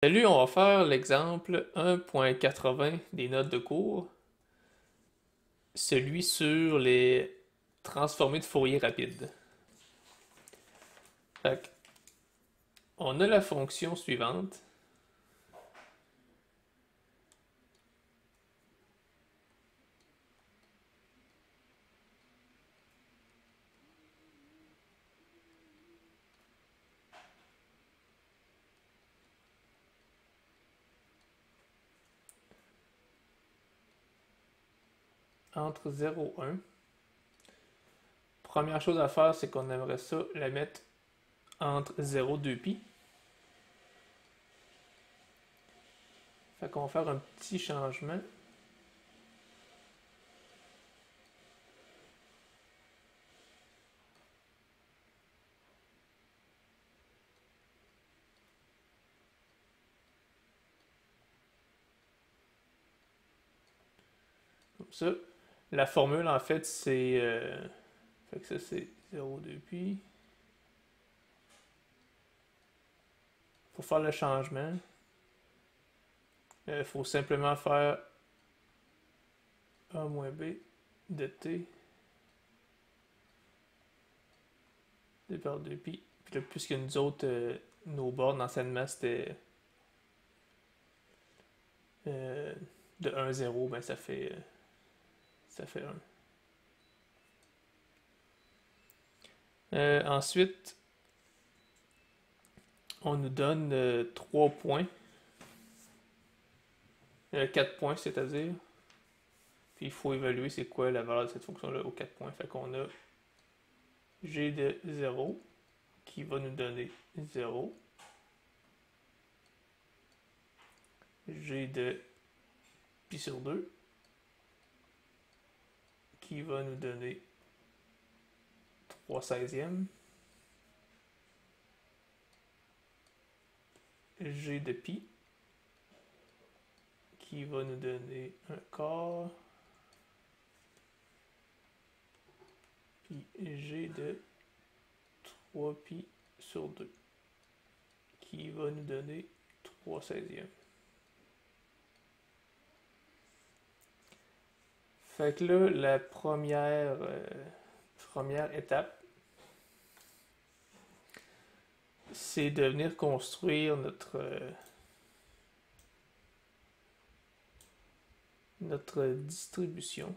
Salut, on va faire l'exemple 1.80 des notes de cours, celui sur les transformés de Fourier rapides. Fait on a la fonction suivante. Entre 0 et 1. Première chose à faire, c'est qu'on aimerait ça la mettre entre 0 et 2π. Fait qu'on va faire un petit changement. Comme ça. La formule, en fait, c'est... fait que ça, c'est 0, 2π. Pour faire le changement, il faut simplement faire A moins B de T d par 2π. Puis là, puisque nous autres, nos bornes anciennement, c'était de 1, 0, ben ça fait 1. Ensuite, on nous donne 3 points. 4 points, c'est-à-dire. Puis il faut évaluer c'est quoi la valeur de cette fonction-là aux 4 points. Fait qu'on a g de 0 qui va nous donner 0. G de pi sur 2 qui va nous donner 3/16e. G de pi qui va nous donner 1/4. Puis G de 3π sur 2 qui va nous donner 3/16e. Fait que là, la première étape, c'est de venir construire notre distribution.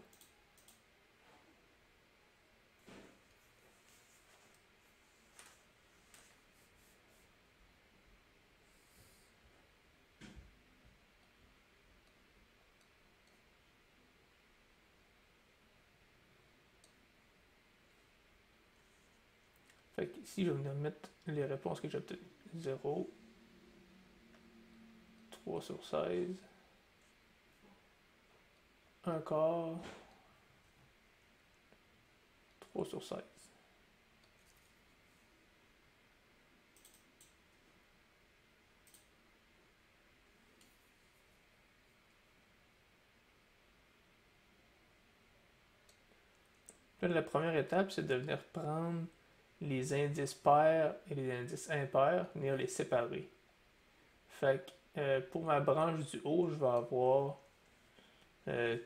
Fait que ici, je vais venir mettre les réponses que j'ai obtenues. 0, 3 sur 16, 1/4, 3 sur 16. Là, la première étape, c'est de venir prendre les indices pairs et les indices impairs, venir les séparer. Fait que pour ma branche du haut, je vais avoir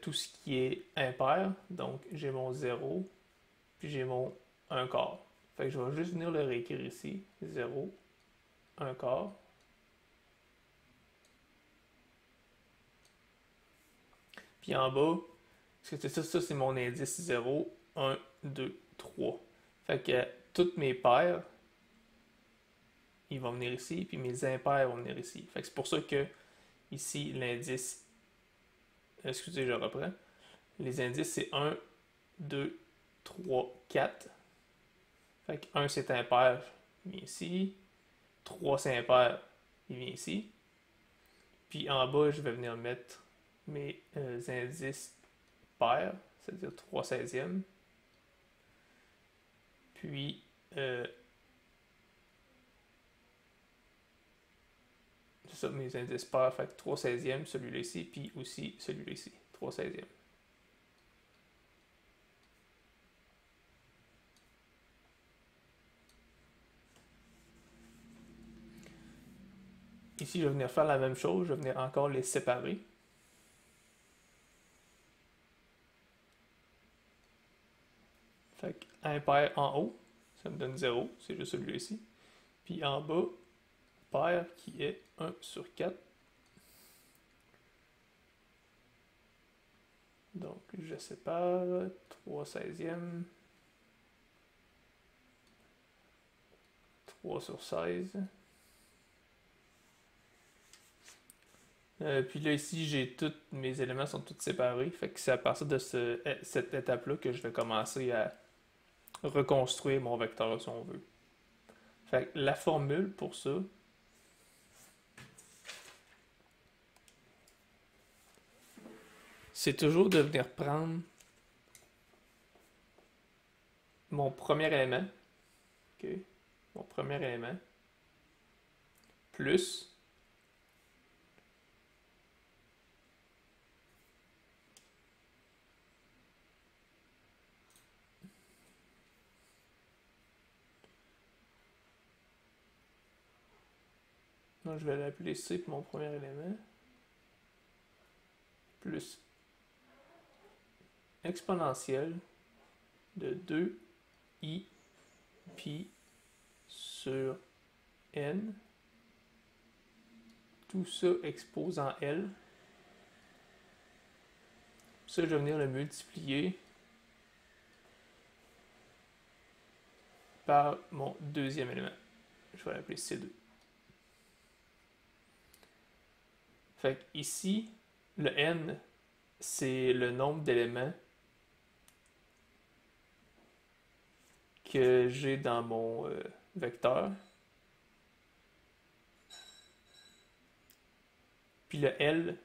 tout ce qui est impair. Donc j'ai mon 0, puis j'ai mon 1/4. Fait que je vais juste venir le réécrire ici. 0, 1/4. Puis en bas, parce que ça c'est mon indice 0, 1, 2, 3. Fait que toutes mes paires, ils vont venir ici, puis mes impairs vont venir ici. Fait que c'est pour ça que ici, l'indice, excusez, je reprends. Les indices, c'est 1, 2, 3, 4. Fait que 1, c'est impair, il vient ici. 3, c'est impair, il vient ici. Puis en bas, je vais venir mettre mes indices pairs, c'est-à-dire 3/16e. Puis c'est ça, mes indices pairs, fait que 3/16e, celui-là ici, puis aussi celui-là ici, 3/16e. ici, je vais venir faire la même chose. Je vais venir encore les séparer. Fait que impair en haut, ça me donne 0, c'est juste celui-là ici. Puis en bas, pair qui est 1 sur 4. Donc je sépare 3 16e, 3 sur 16. Puis là ici, j'ai tous mes éléments sont tous séparés. Fait que c'est à partir de cette étape-là que je vais commencer à reconstruire mon vecteur si on veut. Fait que la formule pour ça, c'est toujours de venir prendre mon premier élément, okay, mon premier élément, plus donc je vais l'appeler C pour mon premier élément, plus exponentielle de 2i pi sur n, tout ça exposant L. Ça, je vais venir le multiplier par mon deuxième élément. Je vais l'appeler C2. Fait que ici, le n, c'est le nombre d'éléments que j'ai dans mon vecteur. Puis le L,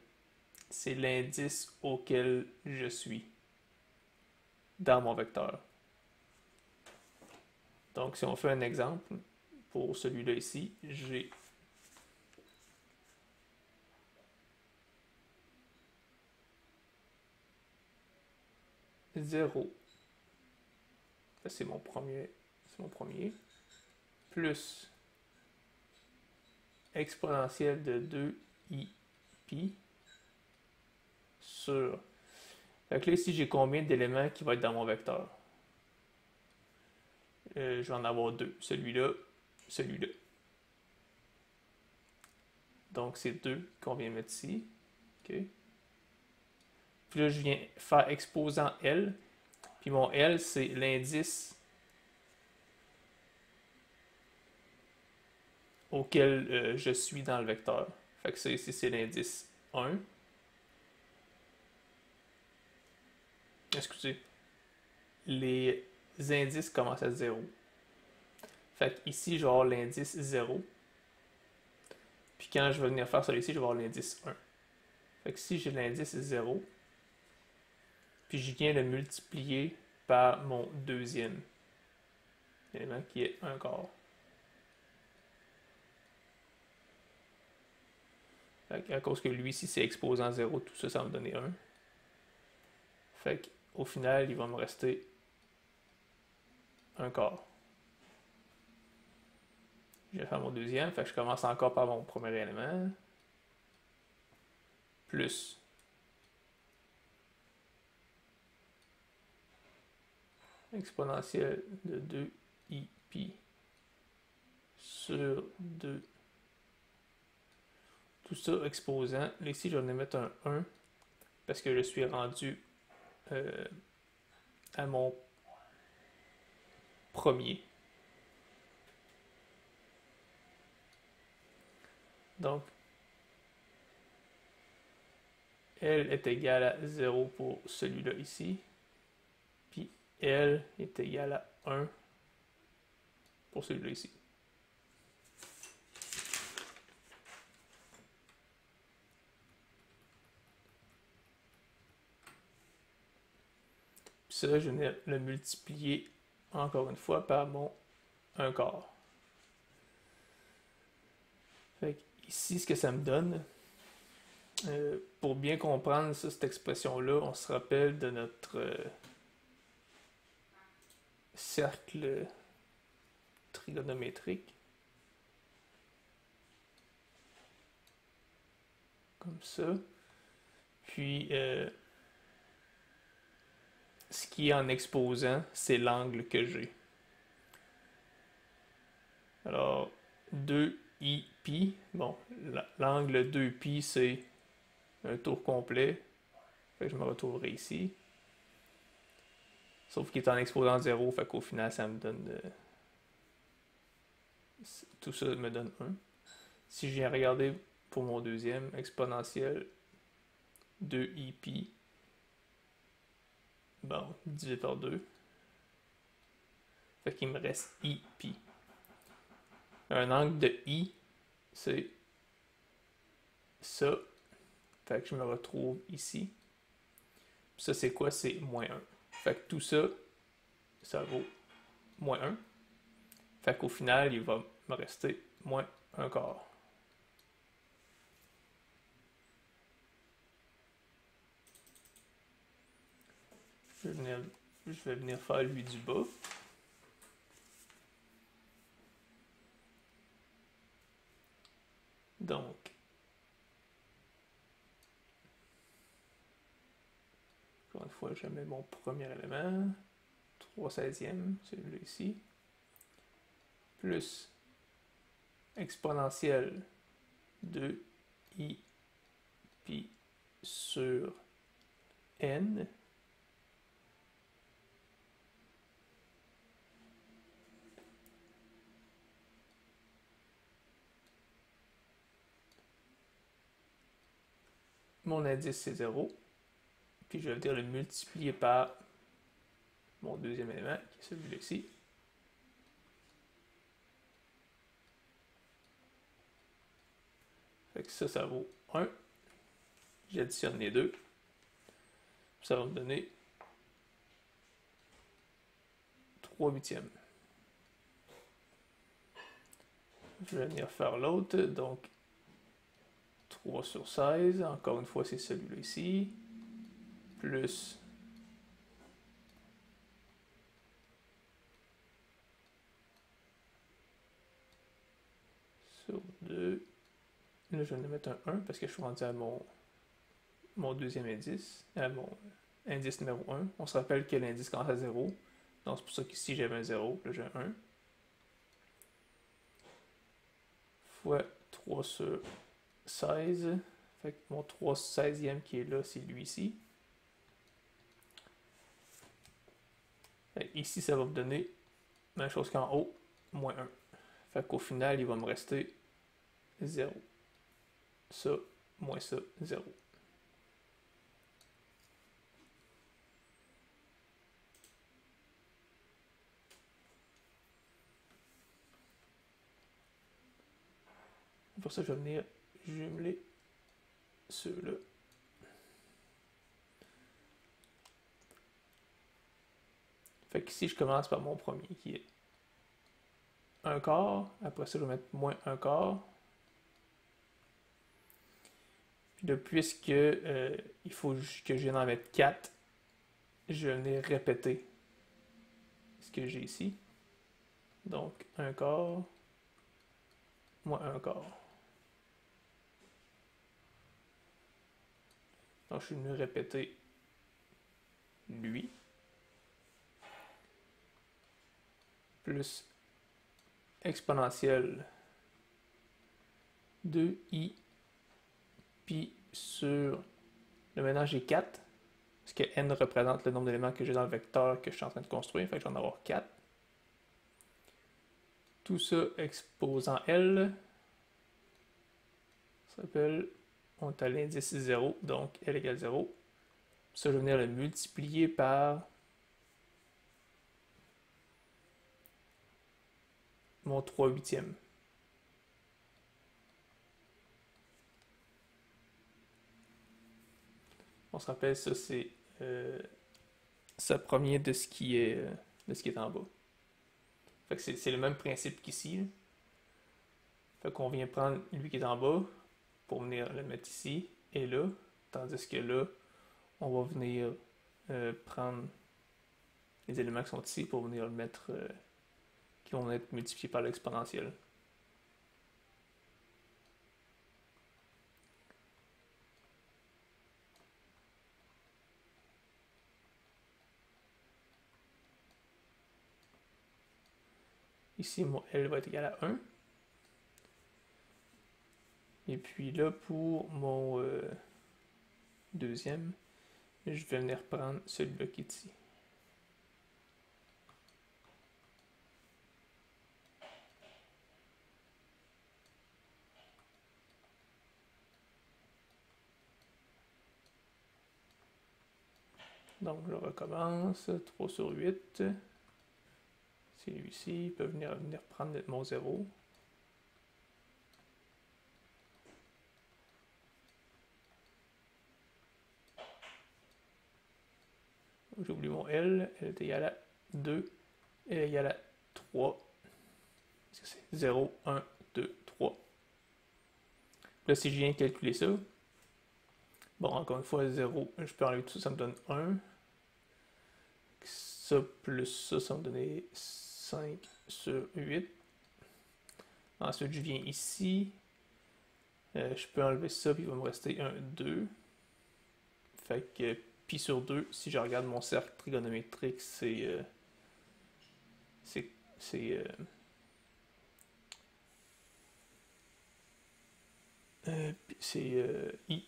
c'est l'indice auquel je suis dans mon vecteur. Donc, si on fait un exemple, pour celui-là ici, j'ai zéro. C'est mon premier, plus exponentielle de 2i pi sur. Fait que là, ici, j'ai combien d'éléments qui vont être dans mon vecteur? Je vais en avoir deux. Celui-là, celui-là. Donc, c'est 2 qu'on vient mettre ici. OK. Puis là, je viens faire exposant L. Puis mon L, c'est l'indice auquel je suis dans le vecteur. Fait que ça ici, c'est l'indice 1. Excusez. Les indices commencent à 0. Fait que ici, je vais avoir l'indice 0. Puis quand je vais venir faire celui-ci, je vais avoir l'indice 1. Fait que si j'ai l'indice 0, puis je viens le multiplier par mon deuxième élément qui est 1 quart. À cause que lui ici c'est exposant 0, tout ça, ça va me donner 1. Fait qu'au final, il va me rester 1 quart. Je vais faire mon deuxième, fait que je commence encore par mon premier élément. Plus exponentielle de 2i pi sur 2. Tout ça exposant. Là, ici, je vais mettre un 1 parce que je suis rendu à mon premier. Donc, L est égal à 0 pour celui-là ici. Puis L est égal à 1 pour celui-là ici. Puis ça, je vais le multiplier encore une fois par mon 1 quart. Fait que ici, ce que ça me donne, pour bien comprendre ça, cette expression-là, on se rappelle de notre cercle trigonométrique. comme ça. Puis, ce qui est en exposant, c'est l'angle que j'ai. Alors, 2i bon, l'angle 2π, c'est un tour complet. Fait que je me retrouverai ici. Sauf qu'il est en exposant 0, fait qu'au final, ça me donne... tout ça me donne 1. Si je viens regarder pour mon deuxième exponentiel, 2i π, bon, divisé par 2. Fait qu'il me reste i π. Un angle de i, c'est ça. Fait que je me retrouve ici. Ça, c'est quoi? C'est moins 1. Fait que tout ça, ça vaut moins 1. Fait qu'au final, il va me rester moins 1 quart. Je vais venir faire lui du bas. Donc, encore une fois, je mets mon premier élément, 3/16e, celui-là ici, plus exponentielle de i π sur n, mon indice c'est 0, puis je vais venir le multiplier par mon deuxième élément, qui est celui-là ici. Fait que ça vaut 1. J'additionne les deux. Ça va me donner 3/8. Je vais venir faire l'autre, donc 3 sur 16, encore une fois c'est celui-là ici, plus sur 2, là je vais mettre un 1 parce que je suis rendu à mon deuxième indice, à mon indice numéro 1. On se rappelle que l'indice commence à 0, donc c'est pour ça qu'ici j'avais un 0, là j'ai un 1. Fois 3 sur 16, fait que mon 3/16e qui est là, c'est lui ici. Ici, ça va me donner la même chose qu'en haut, moins 1. Fait qu'au final, il va me rester 0. Ça, moins ça, 0. Pour ça, je vais venir jumeler ceux-là. Fait qu'ici, je commence par mon premier qui est 1 quart. Après ça, je vais mettre moins 1 quart. Puis là, puisque il faut que je vienne en mettre 4, je vais venir répéter ce que j'ai ici. Donc, 1 quart, moins 1 quart. Donc, je suis venu répéter lui. Plus exponentielle de i π sur... Là, maintenant, j'ai 4. Parce que n représente le nombre d'éléments que j'ai dans le vecteur que je suis en train de construire. Fait que je vais en avoir 4. Tout ça exposant L. Ça s'appelle... On est à l'indice 0, donc L égale 0. Ça, je vais venir le multiplier par mon 3/8. On se rappelle, ça c'est ça provient de ce qui est en bas. Fait que c'est le même principe qu'ici. Fait qu'on vient prendre lui qui est en bas pour venir le mettre ici et là, tandis que là, on va venir prendre les éléments qui sont ici pour venir le mettre, qui vont être multipliés par l'exponentielle. Ici, mon L va être égal à 1. Et puis là, pour mon deuxième, je vais venir prendre celui-là qui est ici. Donc, je recommence. 3 sur 8. C'est lui-ci. Il peut venir prendre mon 0. J'ai oublié mon L. Elle est égale à 2. Elle est égale à 3. C'est 0, 1, 2, 3. Là, si je viens calculer ça, bon, encore une fois, 0, je peux enlever tout ça, ça me donne 1. Ça plus ça, ça va me donner 5 sur 8. Ensuite, je viens ici. Je peux enlever ça, puis il va me rester un 2. Fait que pi sur 2, si je regarde mon cercle trigonométrique, c'est I.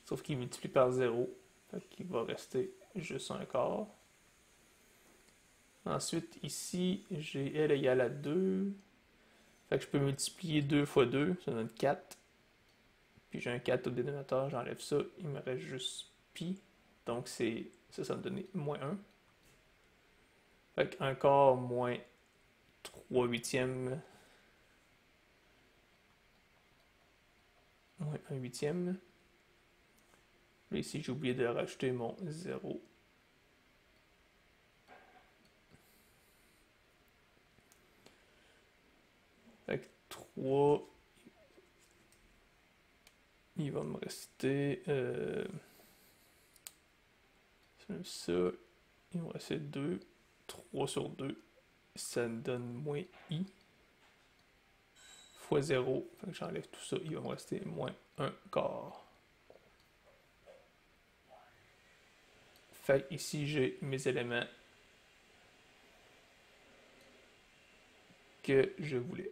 Sauf qu'il multiplie par 0. Fait qu'il va rester juste un quart. Ensuite, ici, j'ai L égale à 2. Fait que je peux multiplier 2 fois 2, ça donne 4. Puis j'ai un 4 au dénominateur, j'enlève ça, il me reste juste pi. Donc ça me donne moins 1. Fait que 1 quart moins 3 huitièmes moins 1 huitième. Là, ici, j'ai oublié de rajouter mon 0. Fait que 3, il va me rester ça, il va me rester 2, 3 sur 2, ça me donne moins I, fois 0, fait que j'enlève tout ça, il va me rester moins 1 quart. Fait que ici, j'ai mes éléments que je voulais.